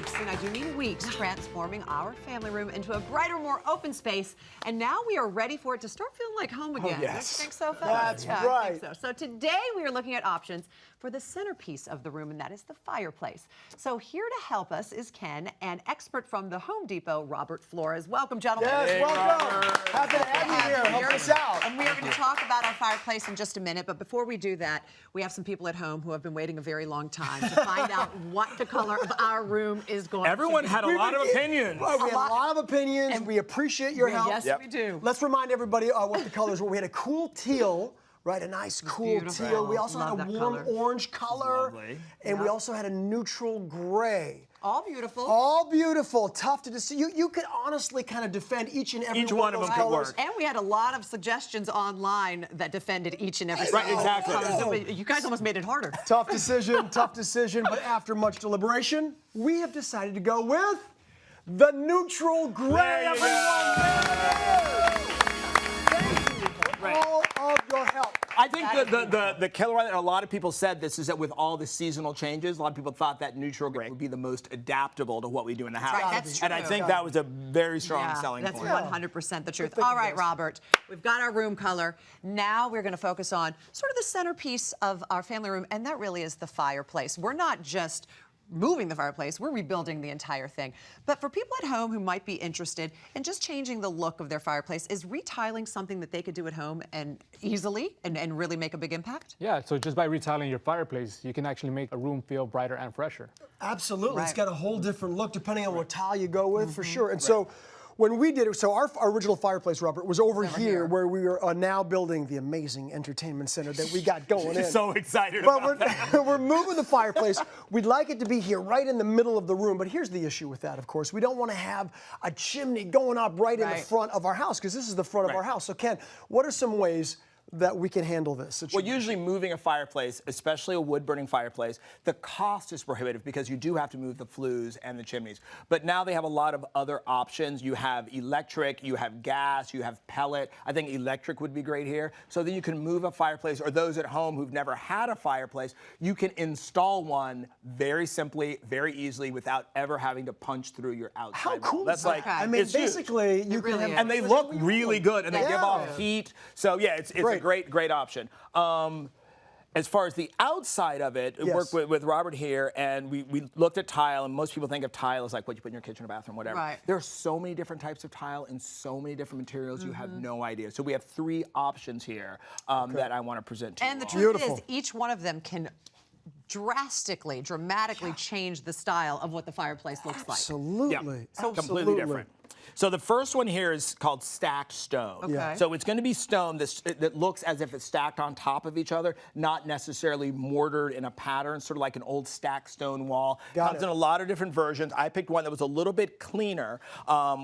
weeks, and I do mean weeks, transforming our family room into a brighter, more open space. And now we are ready for it to start feeling like home again. Oh, yes. Don't you think so, fellas? That's yeah, right. I think so. So today we are looking at options for the centerpiece of the room, and that is the fireplace. So here to help us is Ken, and expert from the Home Depot, Robert Flores. Welcome, gentlemen. Yes, Hey, welcome. Robert. Happy to have you here. Help us out. And we are going to talk about our fireplace in just a minute, but before we do that, we have some people at home who have been waiting a very long time to find out what the color of our room is going Everyone to be. had a lot of opinions. Well, we had a lot of opinions, and we appreciate your help. Yes, we do. Let's remind everybody what the colors were. We had a cool teal, right? A nice cool beautiful. teal. We also Love had a that warm color. orange color. Lovely. And we also had a neutral gray. All beautiful. All beautiful, tough to see. You could honestly kind of defend each and every Each one of them those could colors. work. And we had a lot of suggestions online that defended each and every Right, single exactly. color. So you guys almost made it harder. Tough decision, but after much deliberation, we have decided to go with the neutral gray. There you go. Thank you for all of your help. I think the killer one, and a lot of people said this, is that with all the seasonal changes, a lot of people thought that neutral gray would be the most adaptable to what we do in the house. right, that's And I true. think that was a very strong selling that's point. 100% the truth. thinking, All right, guys. Robert, we've got our room color. Now we're going to focus on sort of the centerpiece of our family room, and that really is the fireplace. We're not just moving the fireplace, we're rebuilding the entire thing. But for people at home who might be interested in just changing the look of their fireplace, is retiling something that they could do at home and easily and really make a big impact? Yeah, so just by retiling your fireplace, you can actually make a room feel brighter and fresher. Absolutely. It's Right. got a whole different look depending on what tile you go with, for sure. And so when we did it, so our original fireplace, Robert, was over here where we are now building the amazing entertainment center that we got going in. So excited But about that. we're moving the fireplace. We'd like it to be here right in the middle of the room. But here's the issue with that, of course. We don't want to have a chimney going up right in the Right. front of our house, because this is the front of our house. So Ken, what are some ways that we can handle this? Well, usually moving a fireplace, especially a wood-burning fireplace, the cost is prohibitive because you do have to move the flues and the chimneys. But now they have a lot of other options. You have electric, you have gas, you have pellet. I think electric would be great here. So then you can move a fireplace, or those at home who've never had a fireplace, you can install one very simply, very easily, without ever having to punch through your outside How wall. cool That's is like, that? I mean, it's huge. basically, you really can have... is. And they look really good, and they give Yeah. off heat. So yeah, it's a great option. As far as the outside of it, Yes. worked with Robert here, and we looked at tile, and most people think of tile as like what you put in your kitchen or bathroom, whatever. Right. There are so many different types of tile and so many different materials, you have no idea. So we have 3 options here that I want to present to you. And the all. truth Beautiful. is, each one of them can dramatically change the style of what the fireplace looks like. Absolutely. So completely different. So the first one here is called stacked stone. Okay. So it's going to be stone that looks as if it's stacked on top of each other, not necessarily mortared in a pattern, sort of like an old stacked stone wall. Comes in a lot of different versions. I picked one that was a little bit cleaner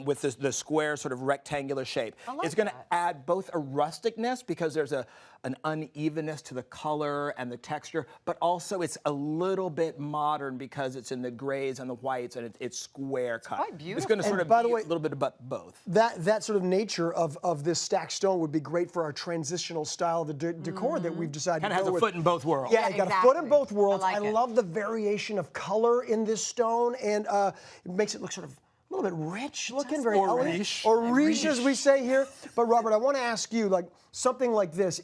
with the square sort of rectangular shape. It's going to add both a rusticness because there's an unevenness to the color and the texture, but also it's a little bit modern because it's in the grays and the whites, and it's square cut. quite beautiful. It's going to sort And of by be the way, a little bit of both. That sort of nature of this stacked stone would be great for our transitional style of the decor that we've decided Kind to of go has a with. foot in both worlds. Yeah, you got a foot in both worlds. I like it. love the variation of color in this stone, and it makes it look sort of a little bit rich looking, very Or elegant. riche. Or riche, as we say here. But Robert, I want to ask you, like something like this,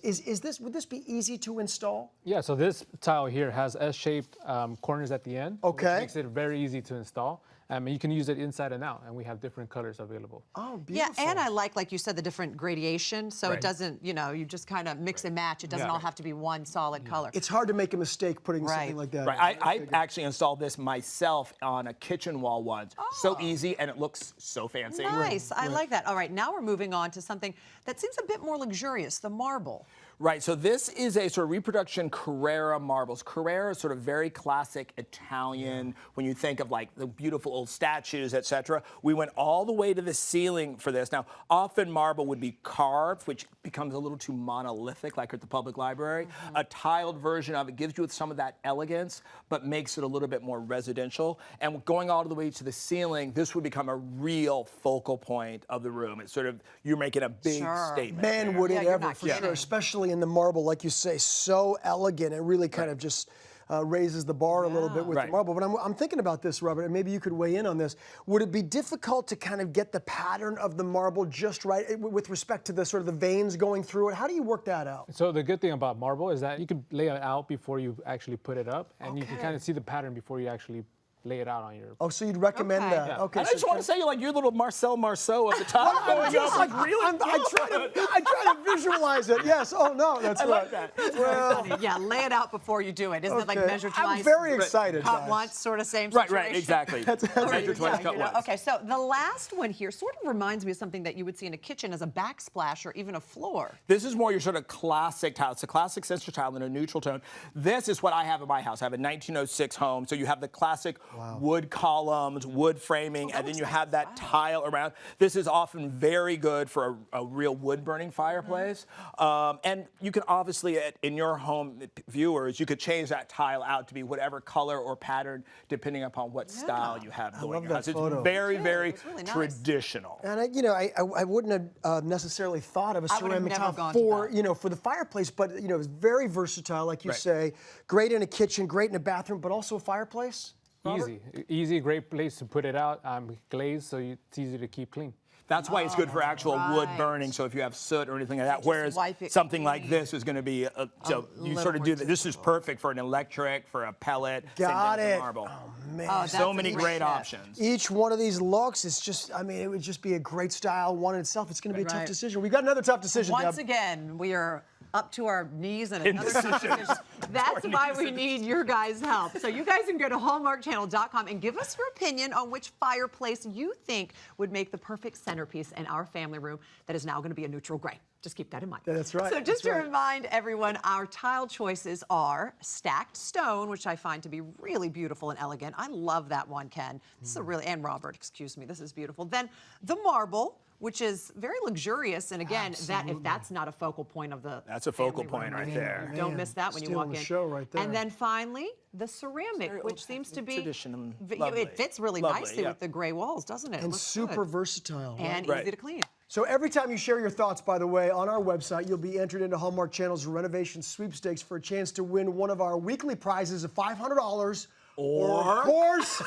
would this be easy to install? Yeah, so this tile here has S-shaped corners at the end. Okay. Which makes it very easy to install. And you can use it inside and out, and we have different colors available. Oh, Yeah, beautiful. and I like you said, the different gradation, so it Right. doesn't, you just kind of mix and match. It doesn't all have to be one solid color. It's hard to make a mistake putting something Right. like that. Right, I actually installed this myself on a kitchen wall once. So easy, and it looks so fancy. Nice, I like that. All right, now we're moving on to something that seems a bit more luxurious, the marble. Right, so this is a sort of reproduction Carrara marbles. Carrara is sort of very classic Italian. When you think of like the beautiful old statues, etc. We went all the way to the ceiling for this. Now, often marble would be carved, which becomes a little too monolithic, like at the public library. A tiled version of it gives you some of that elegance, but makes it a little bit more residential. And going all the way to the ceiling, this would become a real focal point of the room. It's sort of, you're making a big statement. Man, would it you're ever, not for sure, kidding. especially in the marble, like you say, so elegant and really kind of just raises the bar a little bit with Right. the marble. But I'm thinking about this, Robert, and maybe you could weigh in on this. Would it be difficult to kind of get the pattern of the marble just right with respect to the sort of the veins going through it? How do you work that out? So the good thing about marble is that you can lay it out before you actually put it up, and you can Okay. kind of see the pattern before you actually lay it out on your. Oh, so you'd recommend Okay. that? Yeah. Okay. And I so just want to say, like, your little Marcel Marceau at the top going up, like, really? I try to visualize it. Yes. Oh no, that's I right. like that. Well, Yeah, lay it out before you do it. Isn't it like okay. measure twice? I'm very excited. Cut guys. once, sort of same Right, situation. right, exactly. Measure twice, cut once. Okay, so the last one here sort of reminds me of something that you would see in a kitchen as a backsplash or even a floor. This is more your sort of classic tile. It's a classic center tile in a neutral tone. This is what I have in my house. I have a 1906 home, so you have the classic wood columns, wood framing, and then you have that tile around. This is often very good for a real wood-burning fireplace. And you can obviously, in your home, viewers, you could change that tile out to be whatever color or pattern, depending upon what style you have going love in your that house. It's photo. very, very It's really nice. traditional. And I wouldn't have necessarily thought of a I would have ceramic never tile gone to for that. for the fireplace, but it's very versatile, like you Right. say. Great in a kitchen, great in a bathroom, but also a fireplace. Robert? Easy, great place to put it out. Glazed, so it's easy to keep clean. That's why it's good for actual wood right. burning. So if you have soot or anything like that, just whereas wipe it something like clean. this is going to be, so you little sort of more do that. This is perfect for an electric, for a pellet. same Got thing with it. Marble. Oh man. Oh, that's So a many great tip. options. Each one of these looks is just, it would just be a great style one in itself. It's going to be a tough Right. decision. We've got another tough decision, Once Deb. again, we are up to our knees in another decisions. decision. That's why we need your guys' help. So you guys can go to hallmarkchannel.com and give us your opinion on which fireplace you think would make the perfect centerpiece in our family room that is now going to be a neutral gray. Just keep that in mind. Yeah, that's right, So just that's to right. remind everyone, our tile choices are stacked stone, which I find to be really beautiful and elegant. I love that one, Ken. This is a really, and Robert, excuse me, this is beautiful. Then the marble, which is very luxurious, and again, if that's not a focal point of the That's a focal family point room, right I mean, there. you don't Man, miss that when you stealing walk the in. show right there. And then finally, the ceramic, Very which seems to be traditional, It fits really lovely, nicely yeah. with the gray walls, doesn't it? It And looks super good. versatile. Right? And Right. easy to clean. So every time you share your thoughts, by the way, on our website, you'll be entered into Hallmark Channel's renovation sweepstakes for a chance to win one of our weekly prizes of $500, or of course,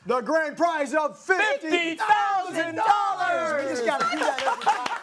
the grand prize of $50,000. We just got to do that every time.